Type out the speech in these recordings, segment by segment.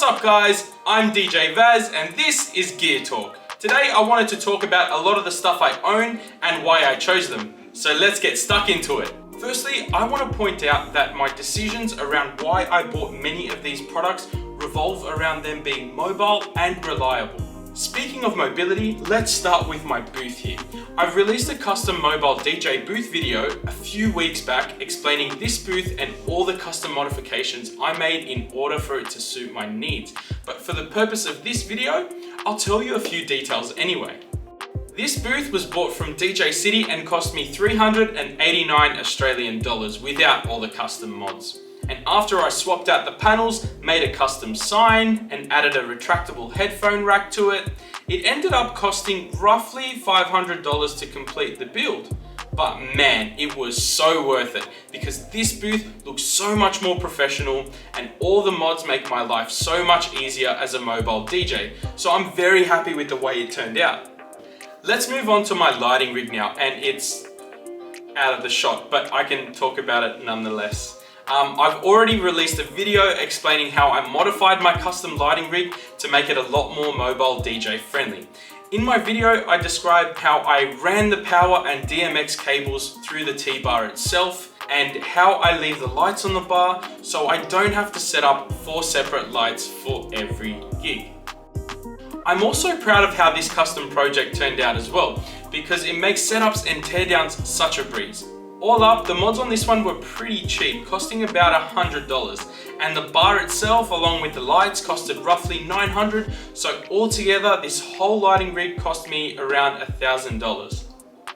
up guys, I'm DJ Vaz and this is Gear Talk. Today I wanted to talk about a lot of the stuff I own and why I chose them. So let's get stuck into it. Firstly, I want to point out that my decisions around why I bought many of these products revolve around them being mobile and reliable. Speaking of mobility, let's start with my booth here. I've released a custom mobile DJ booth video a few weeks back explaining this booth and all the custom modifications I made in order for it to suit my needs. But for the purpose of this video, I'll tell you a few details anyway. This booth was bought from DJ City and cost me 389 Australian dollars without all the custom mods. And after I swapped out the panels, made a custom sign, and added a retractable headphone rack to it, it ended up costing roughly $500 to complete the build. But man, it was so worth it because this booth looks so much more professional and all the mods make my life so much easier as a mobile DJ. So I'm very happy with the way it turned out. Let's move on to my lighting rig now, and it's out of the shot, but I can talk about it nonetheless. I've already released a video explaining how I modified my custom lighting rig to make it a lot more mobile DJ friendly. In my video, I described how I ran the power and DMX cables through the T-bar itself and how I leave the lights on the bar so I don't have to set up 4 separate lights for every gig. I'm also proud of how this custom project turned out as well because it makes setups and teardowns such a breeze. All up, the mods on this one were pretty cheap, costing about $100, and the bar itself along with the lights costed roughly $900, so altogether this whole lighting rig cost me around $1,000.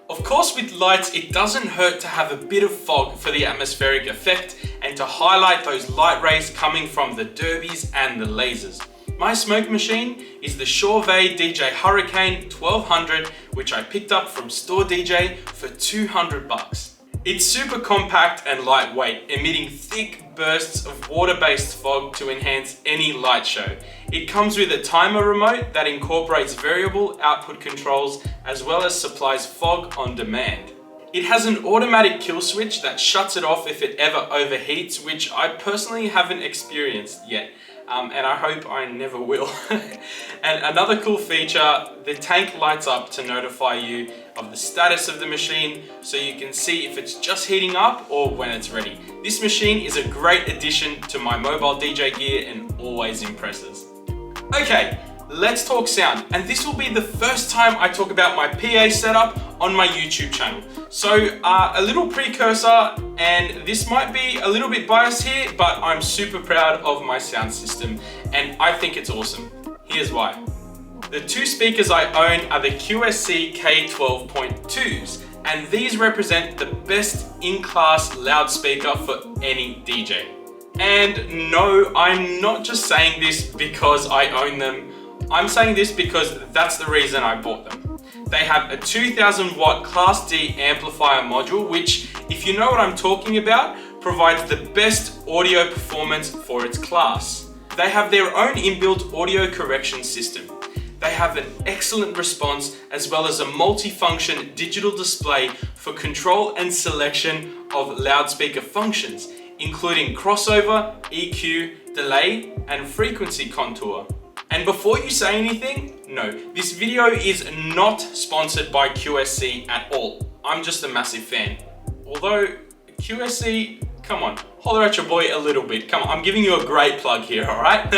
Of course, with lights it doesn't hurt to have a bit of fog for the atmospheric effect and to highlight those light rays coming from the derbies and the lasers. My smoke machine is the Chauvet DJ Hurricane 1200, which I picked up from Store DJ for $200. It's super compact and lightweight, emitting thick bursts of water-based fog to enhance any light show. It comes with a timer remote that incorporates variable output controls as well as supplies fog on demand. It has an automatic kill switch that shuts it off if it ever overheats, which I personally haven't experienced yet. And I hope I never will. And another cool feature, the tank lights up to notify you of the status of the machine so you can see if it's just heating up or when it's ready. This machine is a great addition to my mobile DJ gear and always impresses. Okay, let's talk sound. And this will be the first time I talk about my PA setup on my YouTube channel. So a little precursor, and this might be a little bit biased here, but I'm super proud of my sound system and I think it's awesome. Here's why. The 2 speakers I own are the QSC K12.2s, and these represent the best in-class loudspeaker for any DJ. And no, I'm not just saying this because I own them. I'm saying this because that's the reason I bought them. They have a 2000 watt Class D amplifier module, which, if you know what I'm talking about, provides the best audio performance for its class. They have their own inbuilt audio correction system. They have an excellent response as well as a multi-function digital display for control and selection of loudspeaker functions, including crossover, EQ, delay, and frequency contour. And before you say anything, no, this video is not sponsored by QSC at all. I'm just a massive fan. Although, QSC, come on, holler at your boy a little bit. Come on, I'm giving you a great plug here, all right?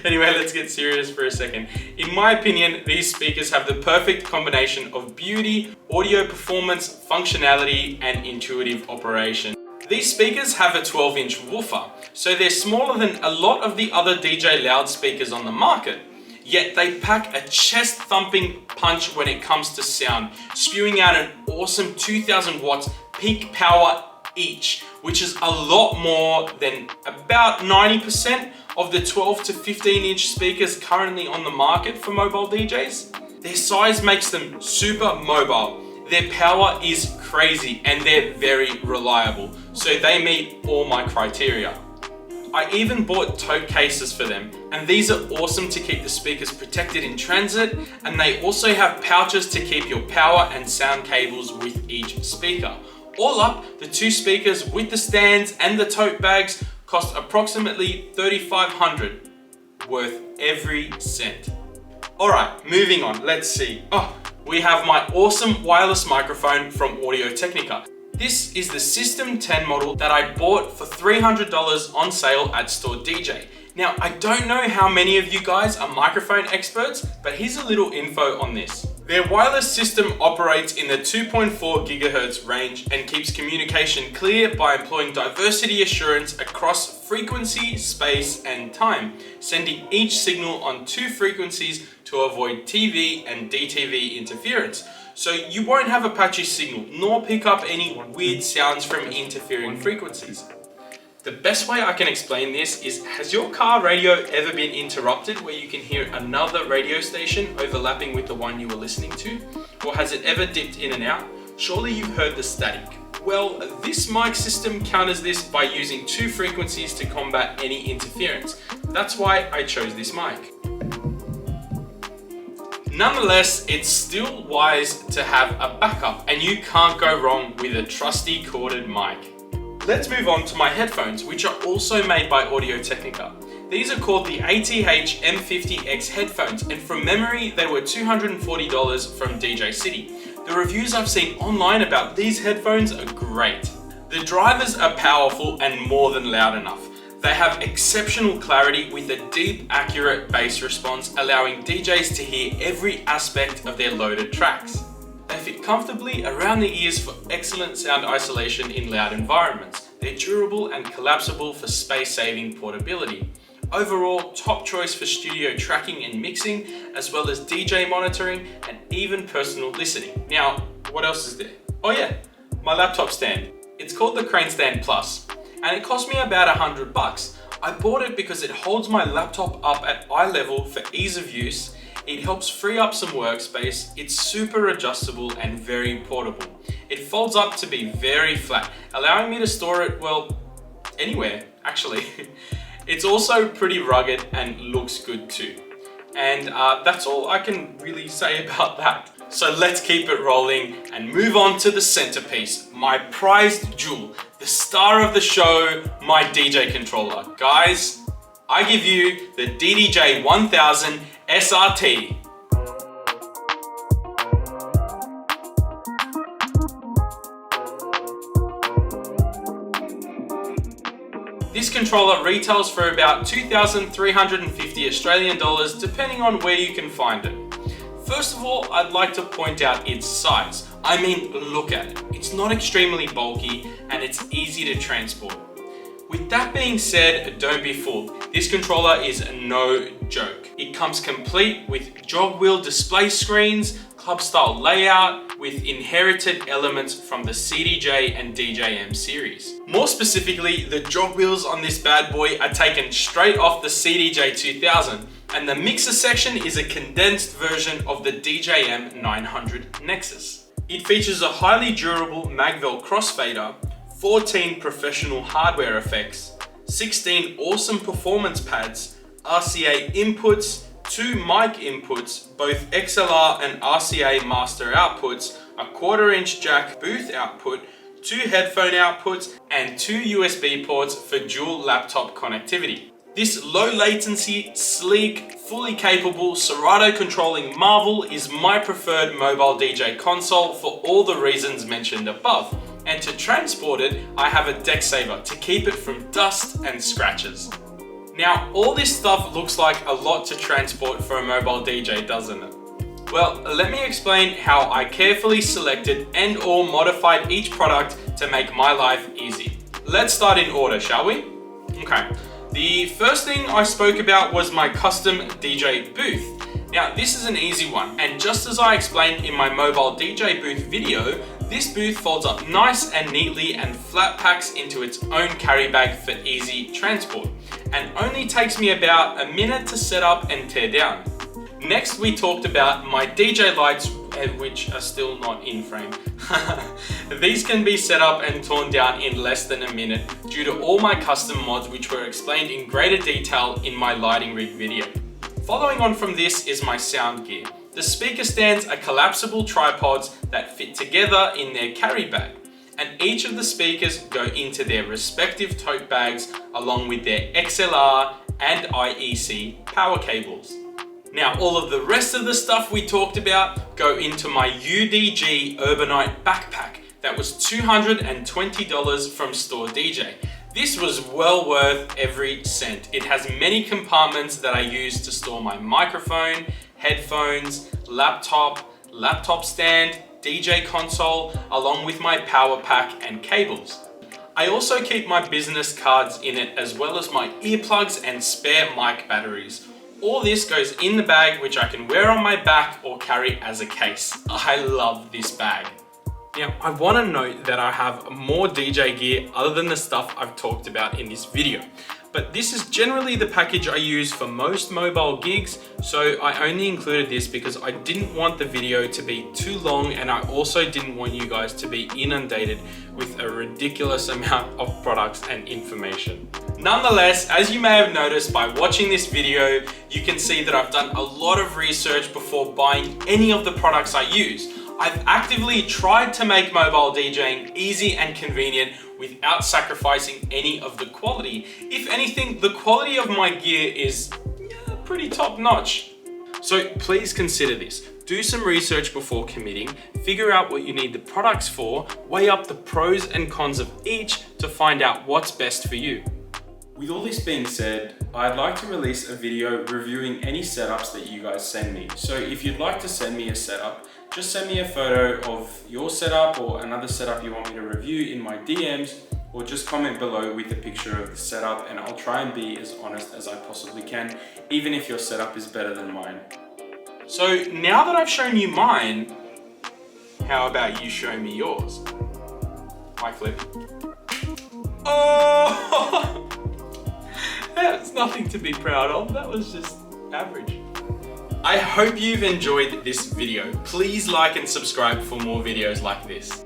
Anyway, let's get serious for a second. In my opinion, these speakers have the perfect combination of beauty, audio performance, functionality, and intuitive operation. These speakers have a 12-inch woofer, so they're smaller than a lot of the other DJ loudspeakers on the market. Yet they pack a chest-thumping punch when it comes to sound, spewing out an awesome 2000 watts peak power each, which is a lot more than about 90% of the 12 to 15-inch speakers currently on the market for mobile DJs. Their size makes them super mobile. Their power is crazy and they're very reliable, so they meet all my criteria. I even bought tote cases for them, and these are awesome to keep the speakers protected in transit, and they also have pouches to keep your power and sound cables with each speaker. All up, the 2 speakers with the stands and the tote bags cost approximately $3,500. worth every cent. Alright, moving on, let's see. We have my awesome wireless microphone from Audio-Technica. This is the System 10 model that I bought for $300 on sale at Store DJ. Now, I don't know how many of you guys are microphone experts, but here's a little info on this. Their wireless system operates in the 2.4 GHz range and keeps communication clear by employing diversity assurance across frequency, space, and time, sending each signal on 2 frequencies to avoid TV and DTV interference. So you won't have a patchy signal, nor pick up any weird sounds from interfering frequencies. The best way I can explain this is, has your car radio ever been interrupted where you can hear another radio station overlapping with the one you were listening to? Or has it ever dipped in and out? Surely you've heard the static. Well, this mic system counters this by using 2 frequencies to combat any interference. That's why I chose this mic. Nonetheless, it's still wise to have a backup, and you can't go wrong with a trusty corded mic. Let's move on to my headphones, which are also made by Audio-Technica. These are called the ATH M50X headphones, and from memory, they were $240 from DJ City. The reviews I've seen online about these headphones are great. The drivers are powerful and more than loud enough. They have exceptional clarity with a deep, accurate bass response, allowing DJs to hear every aspect of their loaded tracks. They fit comfortably around the ears for excellent sound isolation in loud environments. They're durable and collapsible for space-saving portability. Overall, top choice for studio tracking and mixing, as well as DJ monitoring and even personal listening. Now, what else is there? Oh yeah, my laptop stand. It's called the Crane Stand Plus, and it cost me about $100. I bought it because it holds my laptop up at eye level for ease of use. It helps free up some workspace, it's super adjustable and very portable. It folds up to be very flat, allowing me to store it, well, anywhere, actually. It's also pretty rugged and looks good too. And that's all I can really say about that. So let's keep it rolling and move on to the centerpiece, my prized jewel, the star of the show, my DJ controller. Guys, I give you the DDJ 1000 SRT. This controller retails for about 2,350 Australian dollars depending on where you can find it. First of all, I'd like to point out its size. I mean, look at it. It's not extremely bulky and it's easy to transport. With that being said, don't be fooled. This controller is no joke. It comes complete with jog wheel display screens, club style layout, with inherited elements from the CDJ and DJM series. More specifically, the jog wheels on this bad boy are taken straight off the CDJ 2000, and the mixer section is a condensed version of the DJM 900 Nexus. It features a highly durable Magvel crossfader, 14 professional hardware effects, 16 awesome performance pads, RCA inputs, 2 mic inputs, both XLR and RCA master outputs, a 1/4-inch jack booth output, 2 headphone outputs, and 2 USB ports for dual laptop connectivity. This low latency, sleek, fully capable Serato controlling marvel is my preferred mobile DJ console for all the reasons mentioned above. And to transport it, I have a deck saver to keep it from dust and scratches. Now, all this stuff looks like a lot to transport for a mobile DJ, doesn't it? Well, let me explain how I carefully selected and/or modified each product to make my life easy. Let's start in order, shall we? Okay. The first thing I spoke about was my custom DJ booth. Now, this is an easy one, and just as I explained in my mobile DJ booth video, this booth folds up nice and neatly and flat packs into its own carry bag for easy transport, and only takes me about a minute to set up and tear down. Next, we talked about my DJ lights, which are still not in frame. These can be set up and torn down in less than a minute due to all my custom mods, which were explained in greater detail in my lighting rig video. Following on from this is my sound gear. The speaker stands are collapsible tripods that fit together in their carry bag, and each of the speakers go into their respective tote bags along with their XLR and IEC power cables. Now, all of the rest of the stuff we talked about go into my UDG Urbanite backpack that was $220 from Store DJ. This was well worth every cent. It has many compartments that I use to store my microphone, headphones, laptop stand, DJ console, along with my power pack and cables. I also keep my business cards in it, as well as my earplugs and spare mic batteries. All this goes in the bag, which I can wear on my back or carry as a case. I love this bag. Now, I want to note that I have more DJ gear other than the stuff I've talked about in this video. But this is generally the package I use for most mobile gigs, so I only included this because I didn't want the video to be too long, and I also didn't want you guys to be inundated with a ridiculous amount of products and information. Nonetheless, as you may have noticed by watching this video, you can see that I've done a lot of research before buying any of the products I use. I've actively tried to make mobile DJing easy and convenient without sacrificing any of the quality. If anything, the quality of my gear is pretty top notch. So please consider this. Do some research before committing, figure out what you need the products for, weigh up the pros and cons of each to find out what's best for you. With all this being said, I'd like to release a video reviewing any setups that you guys send me. So if you'd like to send me a setup, just send me a photo of your setup or another setup you want me to review in my DMs, or just comment below with a picture of the setup, and I'll try and be as honest as I possibly can, even if your setup is better than mine. So now that I've shown you mine, how about you show me yours? Mic flip. Oh! That's nothing to be proud of, that was just average. I hope you've enjoyed this video. Please like and subscribe for more videos like this.